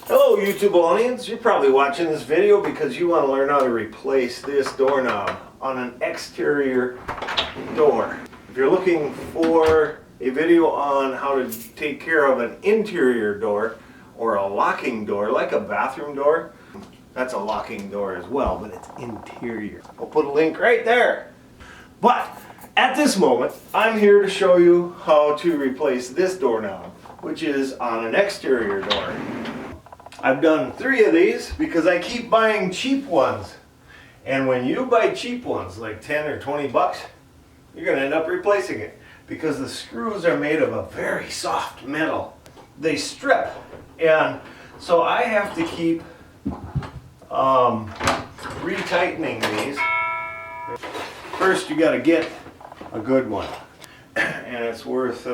Hello YouTube audience, you're probably watching this video because you want to learn how to replace this doorknob on an exterior door. If you're looking for a video on how to take care of an interior door or a locking door, like a bathroom door, that's a locking door as well, but it's interior. I'll put a link right there. But at this moment, I'm here to show you how to replace this doorknob, which is on an exterior door. I've done 3 of these because I keep buying cheap ones. And when you buy cheap ones, like 10 or 20 bucks, you're going to end up replacing it because the screws are made of a very soft metal. They strip. And so I have to keep retightening these. First, you got to get a good one. And it's worth,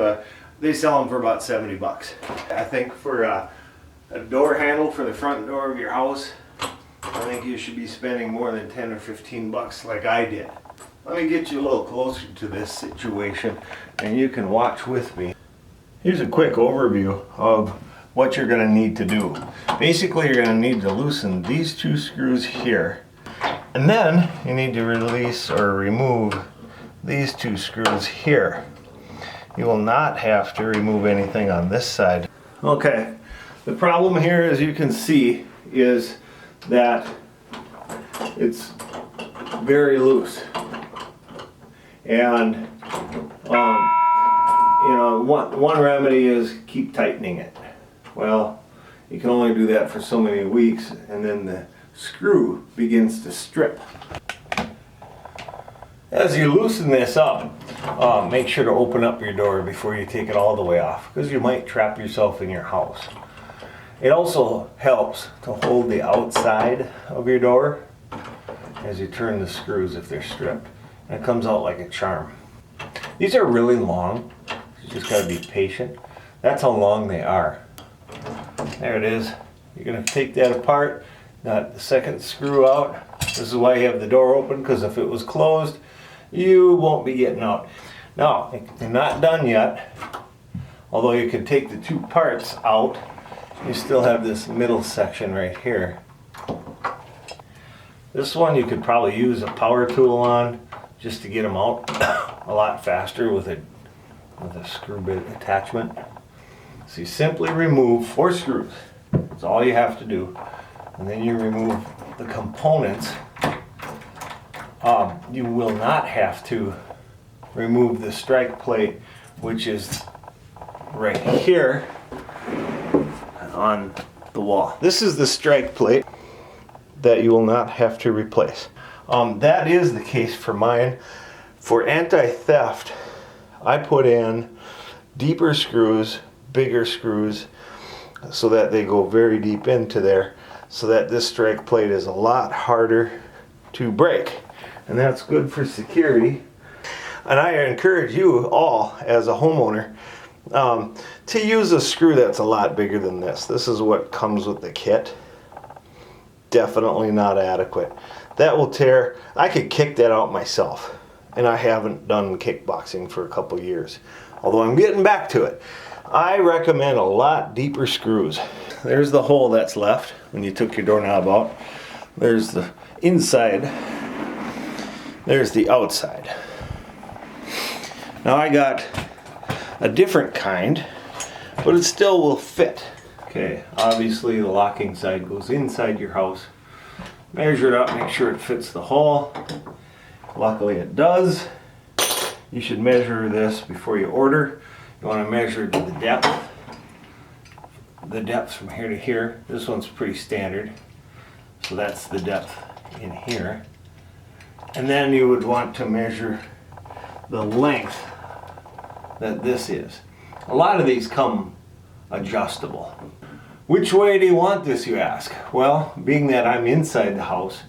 they sell them for about 70 bucks. I think for a door handle for the front door of your house, I think you should be spending more than 10 or 15 bucks like I did. Let me get you a little closer to this situation and you can watch with me. Here's a quick overview of what you're going to need to do. Basically, you're going to need to loosen these 2 screws here, and then you need to release or remove these 2 screws here. You will not have to remove anything on this side. Okay. The problem here, as you can see, is that it's very loose. And, you know, one remedy is keep tightening it. Well, you can only do that for so many weeks, and then the screw begins to strip. As you loosen this up, make sure to open up your door before you take it all the way off, because you might trap yourself in your house. It also helps to hold the outside of your door as you turn the screws if they're stripped. And it comes out like a charm. These are really long. You just got to be patient. That's how long they are. There it is. You're going to take that apart. Got the second screw out. This is why you have the door open, because if it was closed, you won't be getting out. Now, you're not done yet. Although you can take the 2 parts out, you still have this middle section right here. This one you could probably use a power tool on just to get them out a lot faster with a screw bit attachment. So you simply remove 4 screws. That's all you have to do. And then you remove the components. You will not have to remove the strike plate, which is right here on the wall. This is the strike plate that you will not have to replace. That is the case for mine. For anti-theft, I put in deeper screws, bigger screws, so that they go very deep into there, so that this strike plate is a lot harder to break. And that's good for security. And I encourage you all, as a homeowner, to use a screw that's a lot bigger than this. This is what comes with the kit. Definitely not adequate. That will tear. I could kick that out myself, and I haven't done kickboxing for a couple years, although I'm getting back to it. I recommend a lot deeper screws. There's the hole that's left when you took your doorknob out. There's the inside. There's the outside. Now I got a different kind, but it still will fit. Okay, obviously the locking side goes inside your house. Measure it up, make sure it fits the hole. Luckily it does. You should measure this before you order. You want to measure the depth from here to here. This one's pretty standard, so that's the depth in here. And then you would want to measure the length that this is. A lot of these come adjustable. Which way do you want this, you ask? Well, being that I'm inside the house,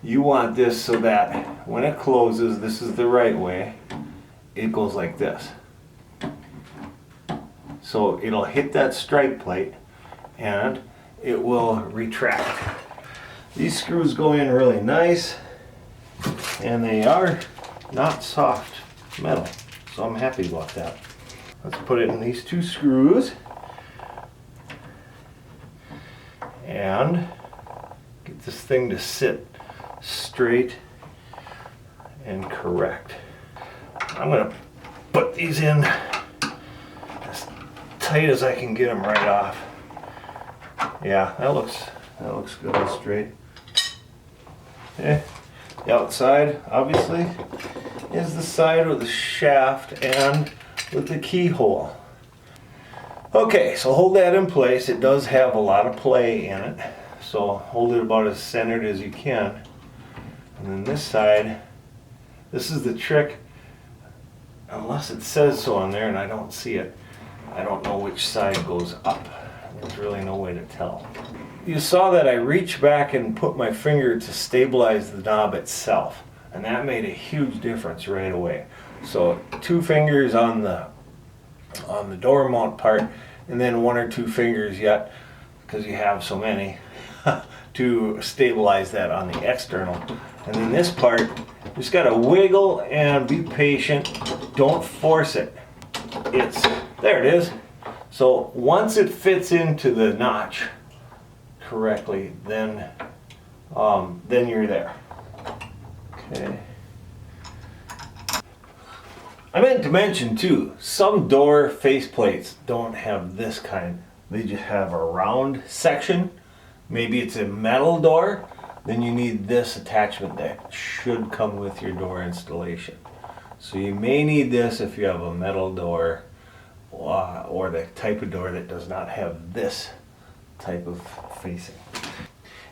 you want this so that when it closes, this is the right way. It goes like this. So it'll hit that strike plate and it will retract. These screws go in really nice, and they are not soft metal, so I'm happy about that. Let's put it in these 2 screws. and get this thing to sit straight and correct. I'm going to put these in as tight as I can get them right off. Yeah, that looks good and straight. Okay. The outside, obviously, is the side with the shaft and with the keyhole. Okay, so hold that in place. It does have a lot of play in it, so hold it about as centered as you can. And then this side, this is the trick, unless it says so on there and I don't see it. I don't know which side goes up. There's really no way to tell. You saw that I reached back and put my finger to stabilize the knob itself, and that made a huge difference right away. So 2 fingers on the door mount part, and then 1 or 2 fingers yet, because you have so many, to stabilize that on the external. And then this part, just gotta wiggle and be patient. Don't force it. There it is. So once it fits into the notch correctly, then you're there. Okay. I meant to mention too, some door faceplates don't have this kind. They just have a round section. Maybe it's a metal door, then you need this attachment that should come with your door installation. So you may need this if you have a metal door or the type of door that does not have this type of facing.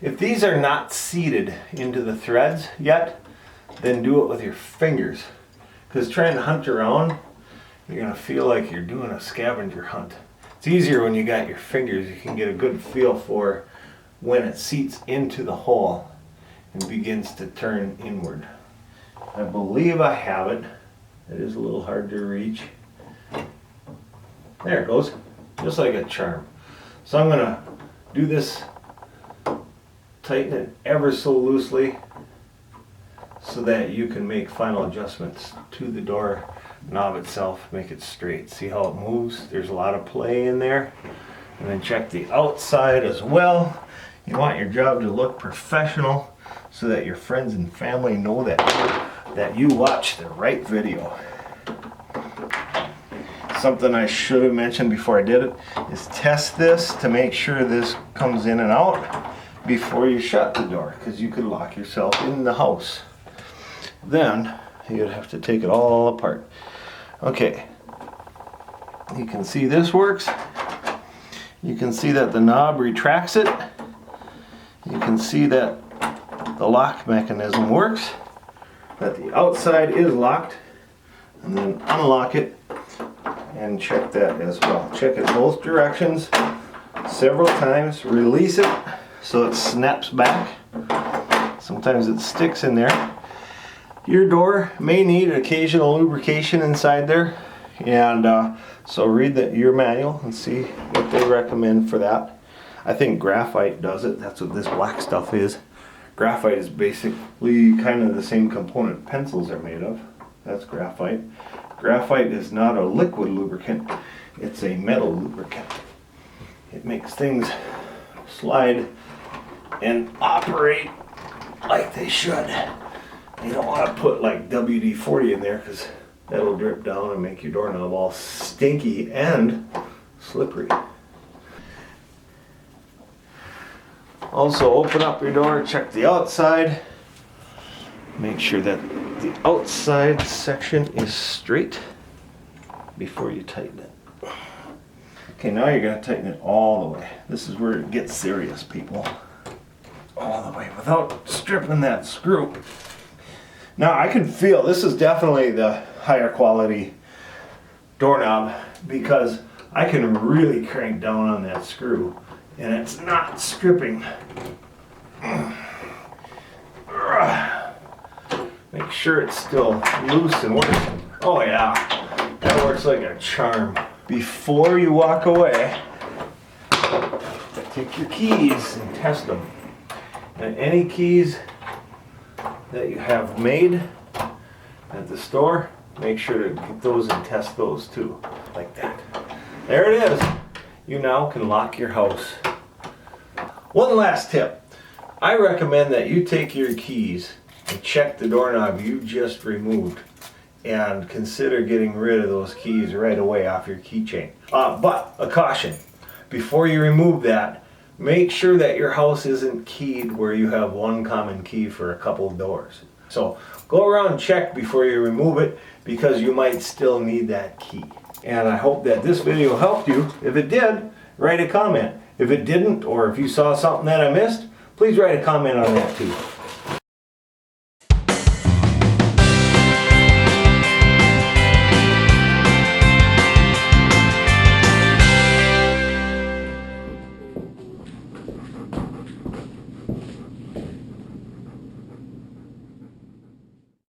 If these are not seated into the threads yet, then do it with your fingers. Because trying to hunt around, you're going to feel like you're doing a scavenger hunt. It's easier when you got your fingers. You can get a good feel for when it seats into the hole and begins to turn inward. I believe I have it. It is a little hard to reach. There it goes, just like a charm. So I'm going to do this, tighten it ever so loosely so that you can make final adjustments to the door knob itself, make it straight. See how it moves? There's a lot of play in there. And then check the outside as well. You want your job to look professional so that your friends and family know that you watched the right video. Something I should have mentioned before I did it is test this to make sure this comes in and out before you shut the door, because you could lock yourself in the house. Then you'd have to take it all apart. Okay, you can see this works. You can see that the knob retracts it. You can see that the lock mechanism works, that the outside is locked, and then unlock it and check that as well. Check it both directions several times, release it so it snaps back. Sometimes it sticks in there. Your door may need occasional lubrication inside there, and so read your manual and see what they recommend for that. I think graphite does it. That's what this black stuff is. Graphite is basically kind of the same component pencils are made of. That's graphite. Graphite is not a liquid lubricant, it's a metal lubricant. It makes things slide and operate like they should. You don't want to put like WD-40 in there because that'll drip down and make your doorknob all stinky and slippery. Also, open up your door, check the outside. Make sure that the outside section is straight before you tighten it. Okay, now you're going to tighten it all the way. This is where it gets serious, people. All the way without stripping that screw. Now I can feel this is definitely the higher quality doorknob because I can really crank down on that screw and it's not stripping. Make sure it's still loose and working. Oh yeah, that works like a charm. Before you walk away, take your keys and test them. And any keys that you have made at the store, make sure to get those and test those too, like that. There it is. You now can lock your house. One last tip. I recommend that you take your keys and check the doorknob you just removed and consider getting rid of those keys right away off your keychain. But a caution, before you remove that, make sure that your house isn't keyed where you have one common key for a couple of doors. So go around and check before you remove it, because you might still need that key. And I hope that this video helped you. If it did, write a comment. If it didn't, or if you saw something that I missed, please write a comment on that too.